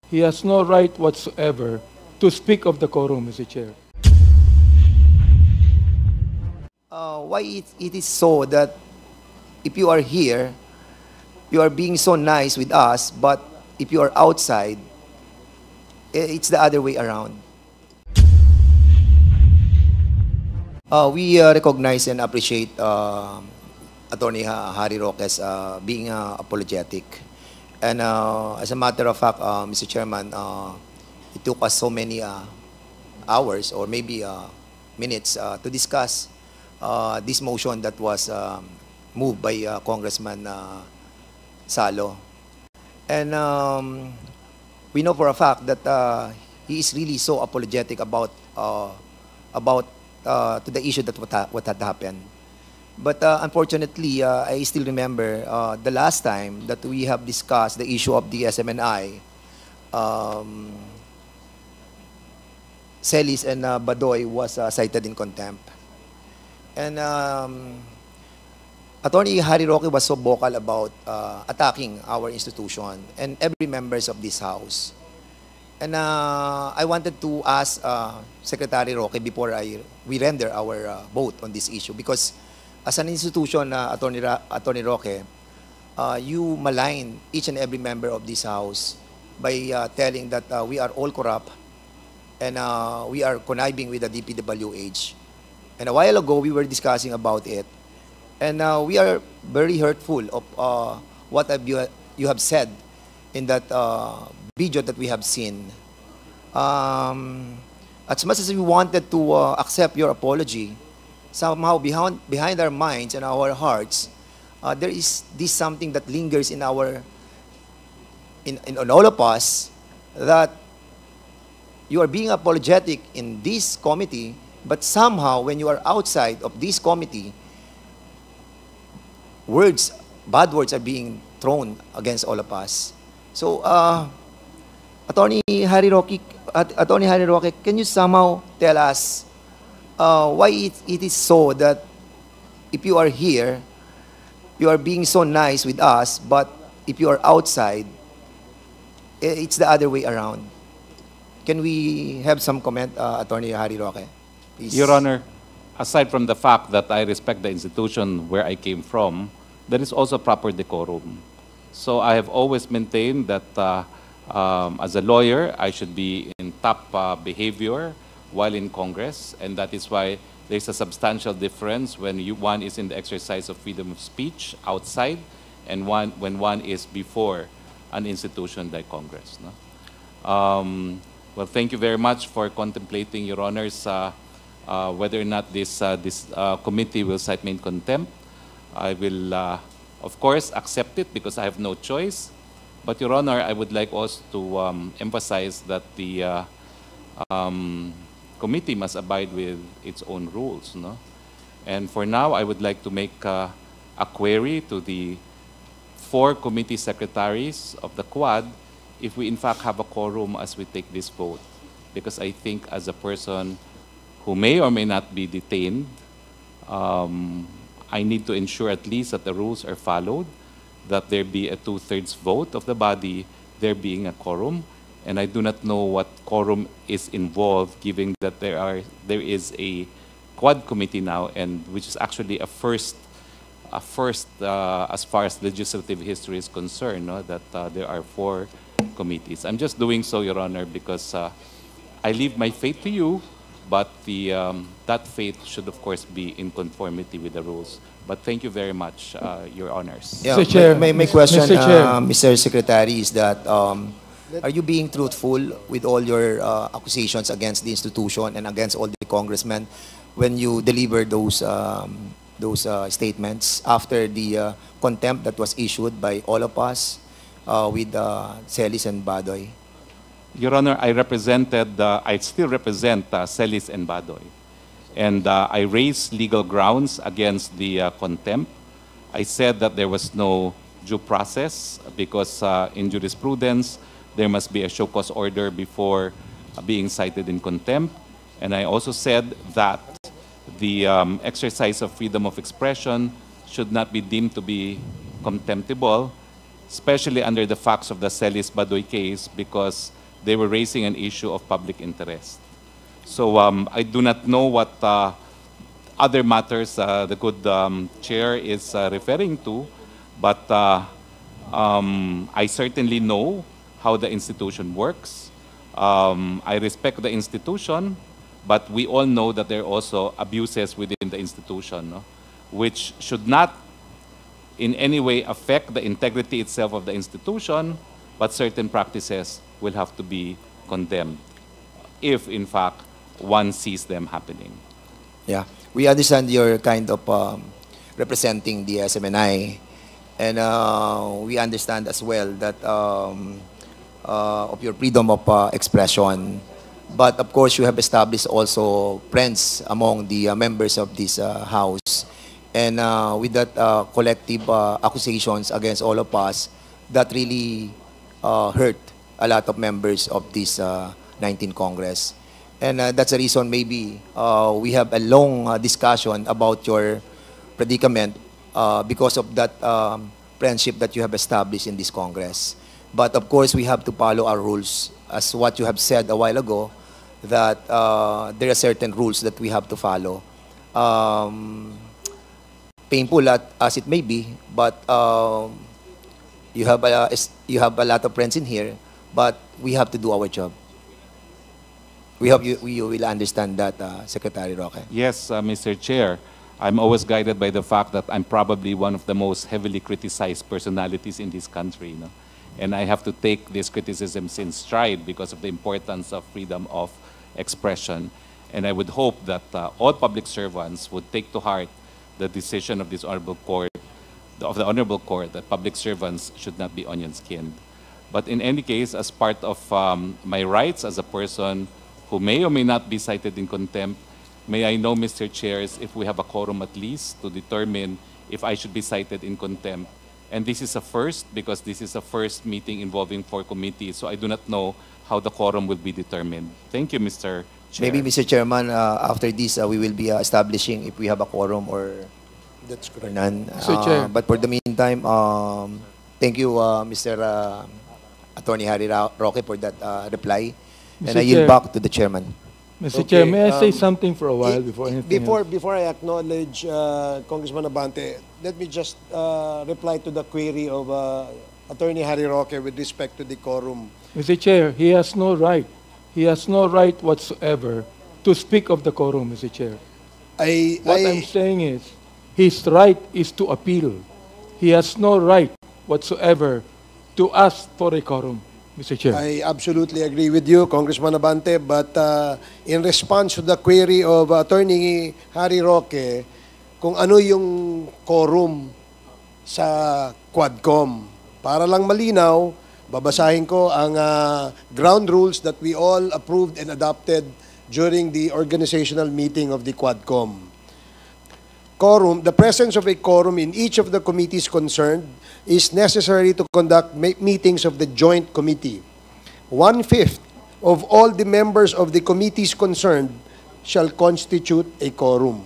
He has no right whatsoever to speak of the quorum, Mr. Chair. Why it is so that if you are here, you are being so nice with us, but if you are outside, it's the other way around. We recognize and appreciate Attorney Harry Roque's being apologetic. And as a matter of fact, Mr. Chairman, it took us so many hours or maybe minutes to discuss this motion that was moved by Congressman Salo. And we know for a fact that he is really so apologetic about to the issue that what had happened. But unfortunately, I still remember the last time that we have discussed the issue of the SMNI, Celis and Badoy was cited in contempt. And Attorney Harry Roque was so vocal about attacking our institution and every members of this House. And I wanted to ask Secretary Roque before we render our vote on this issue, because as an institution, Attorney Roque, you malign each and every member of this House by telling that we are all corrupt and we are conniving with the DPWH. And a while ago, we were discussing about it. And we are very hurtful of what you have said in that video that we have seen. As much as we wanted to accept your apology, somehow behind our minds and our hearts, there is this something that lingers in all of us, that you are being apologetic in this committee, but somehow when you are outside of this committee, bad words are being thrown against all of us. So, Attorney Harry Roque, can you somehow tell us why it is so that if you are here, you are being so nice with us, but if you are outside, it's the other way around? Can we have some comment, Attorney Harry Roque, please? Your Honor, aside from the fact that I respect the institution where I came from, there is also proper decorum. So I have always maintained that as a lawyer, I should be in top behavior while in Congress, and that is why there's a substantial difference when one is in the exercise of freedom of speech outside and when one is before an institution like Congress. No? Well, thank you very much for contemplating, Your Honors, whether or not this committee will cite me in contempt. I will, of course, accept it because I have no choice. But, Your Honor, I would like also to emphasize that the committee must abide with its own rules. No? And for now, I would like to make a query to the 4 committee secretaries of the Quad if we in fact have a quorum as we take this vote. Because I think as a person who may or may not be detained, I need to ensure at least that the rules are followed, that there be a 2/3 vote of the body, there being a quorum. And I do not know what quorum is involved, given that there is a Quad committee now, and which is actually a first as far as legislative history is concerned, no? That there are 4 committees. I'm just doing so, Your Honor, because I leave my faith to you, but that faith should, of course, be in conformity with the rules. But thank you very much, Your Honors. Yeah, Mr. Chair, my question, Mr. Chair. Mr. Secretary, is that are you being truthful with all your accusations against the institution and against all the congressmen when you deliver those statements after the contempt that was issued by all of us with Celis and Badoy? Your Honor, I still represent Celis and Badoy. And I raised legal grounds against the contempt. I said that there was no due process because in jurisprudence, there must be a show cause order before being cited in contempt. And I also said that the exercise of freedom of expression should not be deemed to be contemptible especially under the facts of the Celis Badoy case, because they were raising an issue of public interest. So I do not know what other matters the good chair is referring to, but I certainly know how the institution works. I respect the institution, but we all know that there are also abuses within the institution, no? Which should not in any way affect the integrity itself of the institution, but certain practices will have to be condemned if, in fact, one sees them happening. Yeah, we understand you're kind of representing the SMNI, and we understand as well that of your freedom of expression. But of course, you have established also friends among the members of this house. And with that collective accusations against all of us, that really hurt a lot of members of this 19th Congress. And that's the reason maybe we have a long discussion about your predicament because of that friendship that you have established in this Congress. But of course, we have to follow our rules. As what you have said a while ago, that there are certain rules that we have to follow. Painful as it may be, but you have a lot of friends in here, but we have to do our job. We hope you will understand that, Secretary Roque. Yes, Mr. Chair. I'm always guided by the fact that I'm probably one of the most heavily criticized personalities in this country. No? And I have to take these criticisms in stride because of the importance of freedom of expression. And I would hope that all public servants would take to heart the decision of this honorable court, of the honorable court, that public servants should not be onion-skinned. But in any case, as part of my rights as a person who may or may not be cited in contempt, may I know, Mr. Chairs, if we have a quorum at least to determine if I should be cited in contempt. And this is a first, because this is a first meeting involving 4 committees, so I do not know how the quorum will be determined. Thank you, Mr. Chair. Maybe, Mr. Chairman, after this, we will be establishing if we have a quorum or, That's correct. or none. Mr. Chair. But for the meantime, thank you, Mr. Attorney Harry Roque, for that reply. And Mr. I yield Chair. back to the chairman. Mr. Okay, Chair, may I say something for a while before anything else? Before I acknowledge Congressman Abante, let me just reply to the query of Attorney Harry Roque with respect to the quorum. Mr. Chair, he has no right. He has no right whatsoever to speak of the quorum, Mr. Chair. What I'm saying is, his right is to appeal. He has no right whatsoever to ask for a quorum, Mr. Chair. I absolutely agree with you, Congressman Abante, but in response to the query of Attorney Harry Roque, kung ano yung quorum sa Quadcom. Para lang malinaw, babasahin ko ang ground rules that we all approved and adopted during the organizational meeting of the Quadcom. Quorum, the presence of a quorum in each of the committees concerned is necessary to conduct meetings of the joint committee. 1/5 of all the members of the committees concerned shall constitute a quorum.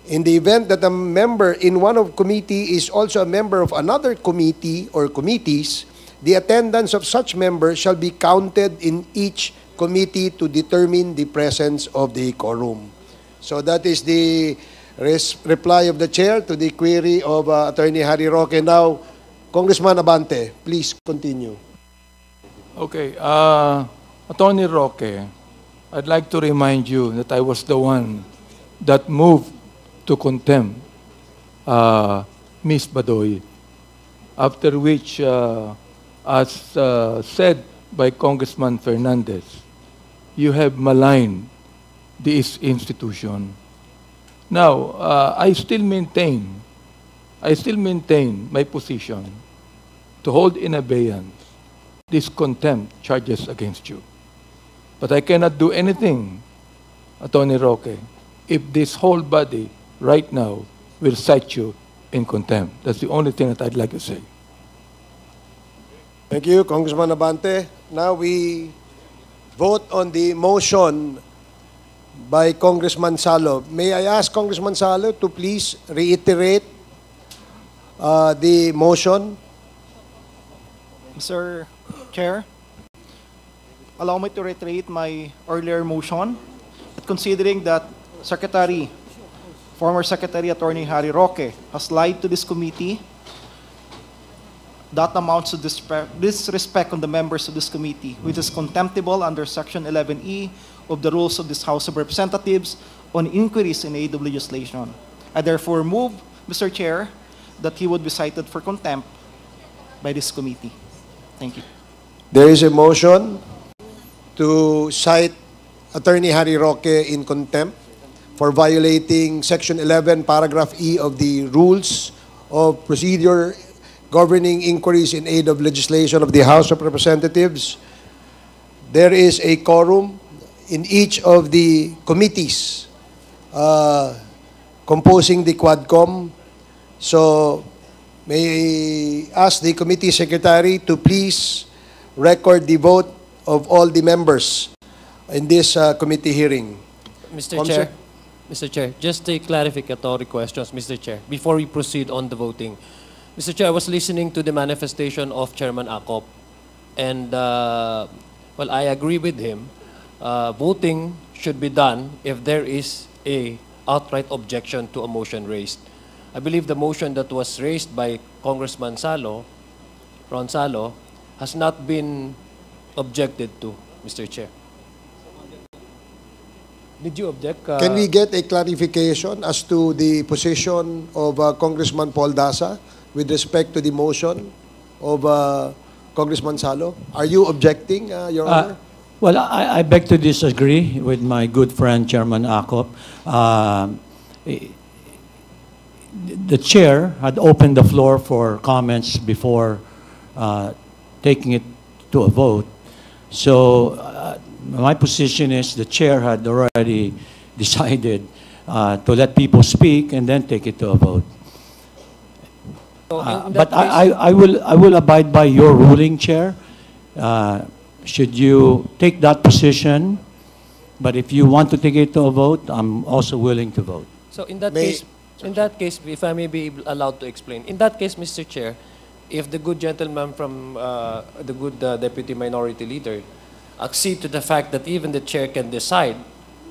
In the event that a member in one of committee is also a member of another committee or committees, the attendance of such member shall be counted in each committee to determine the presence of the quorum. So that is the reply of the chair to the query of Attorney Harry Roque. Now, Congressman Abante, please continue. Okay, Attorney Roque, I'd like to remind you that I was the one that moved to contempt Ms. Badoy, after which, as said by Congressman Fernandez, you have maligned this institution. Now, I still maintain my position to hold in abeyance these contempt charges against you. But I cannot do anything, Attorney Roque, if this whole body right now will cite you in contempt. That's the only thing that I'd like to say. Thank you, Congressman Abante. Now we vote on the motion by Congressman Salo. May I ask Congressman Salo to please reiterate the motion? Mr. Chair, allow me to reiterate my earlier motion that considering that former Secretary Attorney Harry Roque has lied to this committee, that amounts to disrespect on the members of this committee, which is contemptible under Section 11E of the rules of this House of Representatives on inquiries in aid of legislation. I therefore move, Mr. Chair, that he would be cited for contempt by this committee. Thank you. There is a motion to cite Attorney Harry Roque in contempt for violating Section 11, Paragraph E of the Rules of Procedure governing inquiries in aid of legislation of the House of Representatives. There is a quorum in each of the committees composing the Quadcom. So, may I ask the committee secretary to please record the vote of all the members in this committee hearing. Mr. Chair, just a clarificatory questions, Mr. Chair, before we proceed on the voting. Mr. Chair, I was listening to the manifestation of Chairman Acop, and well, I agree with him. Voting should be done if there is a outright objection to a motion raised. I believe the motion that was raised by Congressman Ron Salo, has not been objected to, Mr. Chair. Did you object? Can we get a clarification as to the position of Congressman Paul Dasa with respect to the motion of Congressman Salo? Are you objecting, Your Honor? Well, I beg to disagree with my good friend, Chairman Acop. The chair had opened the floor for comments before taking it to a vote. So my position is the chair had already decided to let people speak and then take it to a vote. But I will abide by your ruling, Chair. Should you take that position, but if you want to take it to a vote, I'm also willing to vote. So in that case, if I may be allowed to explain, in that case, Mr. Chair, if the good gentleman from the good Deputy Minority Leader accede to the fact that even the chair can decide,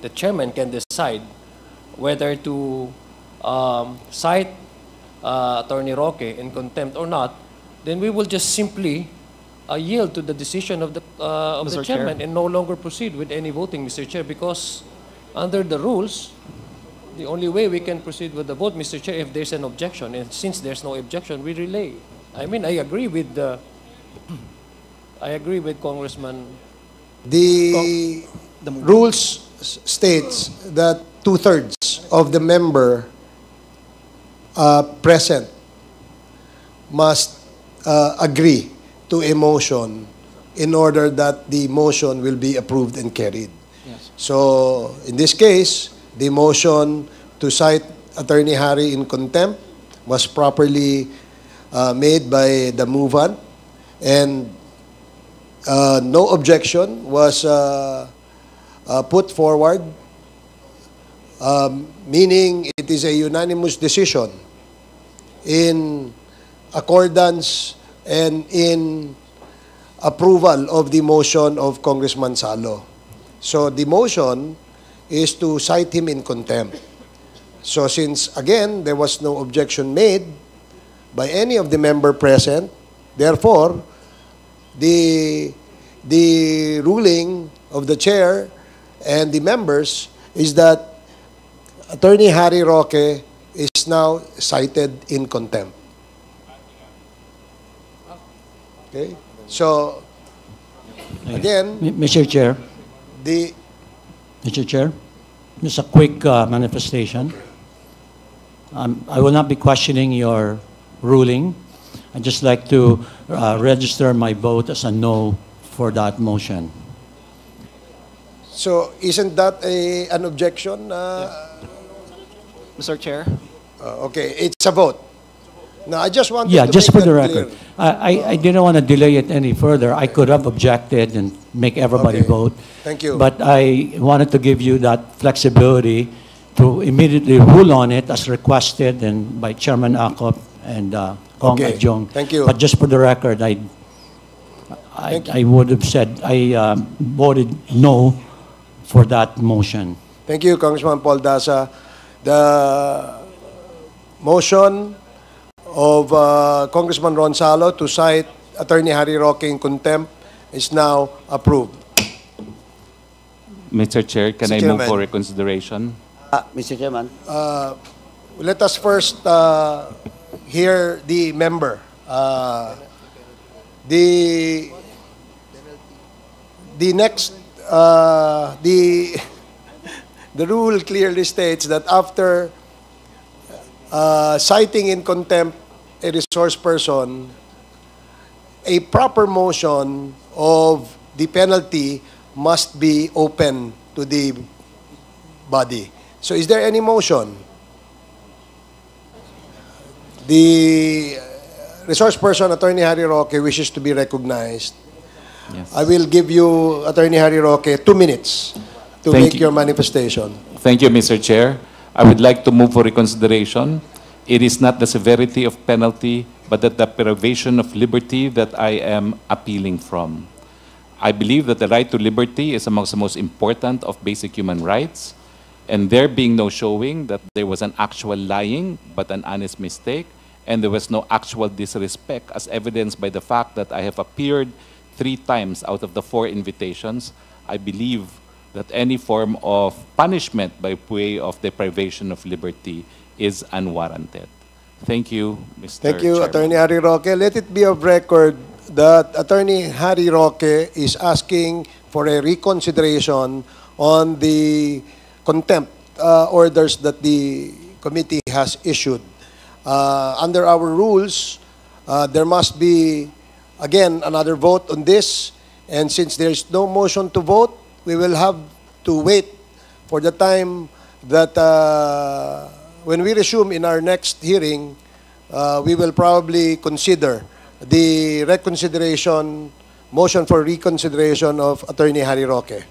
the chairman can decide whether to cite Attorney Roque in contempt or not, then we will just simply yield to the decision of the chairman and no longer proceed with any voting, Mr. Chair, because under the rules, the only way we can proceed with the vote, Mr. Chair, if there's an objection, and since there's no objection, we relay. I mean, I agree with Congressman. The rules states that 2/3 of the member present must agree to a motion in order that the motion will be approved and carried. Yes. So, in this case, the motion to cite Attorney Harry in contempt was properly made by the movant, and no objection was put forward, meaning it is a unanimous decision in accordance and in approval of the motion of Congressman Salo. So the motion is to cite him in contempt. So since, again, there was no objection made by any of the member present, therefore, the ruling of the chair and the members is that Attorney Harry Roque is now cited in contempt. Okay? So, again, Mr. Chair, just a quick manifestation. I will not be questioning your ruling. I'd just like to register my vote as a no for that motion. So, isn't that an objection? Mr. Chair. Okay, it's a vote. Now, I just want Yeah, to just make for the that record. clear. I didn't want to delay it any further. I could have objected and make everybody Okay. vote. Thank you. But I wanted to give you that flexibility to immediately rule on it as requested and by Chairman Acop and Kong Okay. Adjong. Thank you. But just for the record, I I would have said I voted no for that motion. Thank you, Congressman Paul Daza. The motion of Congressman Ron Salo to cite Attorney Harry Roque in contempt is now approved. Mr. Chair, can Mr. I move Chairman. for reconsideration? Mr. Chairman. Let us first hear the member. The next, the rule clearly states that after citing in contempt a resource person, a proper motion of the penalty must be open to the body. So is there any motion? The resource person, Attorney Harry Roque, wishes to be recognized. Yes. I will give you, Attorney Harry Roque, 2 minutes to Thank make you. your manifestation. Thank you, Mr. Chair. I would like to move for reconsideration. It is not the severity of penalty, but the deprivation of liberty that I am appealing from. I believe that the right to liberty is amongst the most important of basic human rights, and there being no showing that there was an actual lying, but an honest mistake, and there was no actual disrespect, as evidenced by the fact that I have appeared 3 times out of the 4 invitations, I believe that any form of punishment by way of deprivation of liberty is unwarranted. Thank you, Mr. Thank you, Chairman. Attorney Harry Roque. Let it be of record that Attorney Harry Roque is asking for a reconsideration on the contempt orders that the committee has issued. Under our rules, there must be, again, another vote on this. And since there is no motion to vote, we will have to wait for the time that when we resume in our next hearing, we will probably consider the motion for reconsideration of Attorney Harry Roque.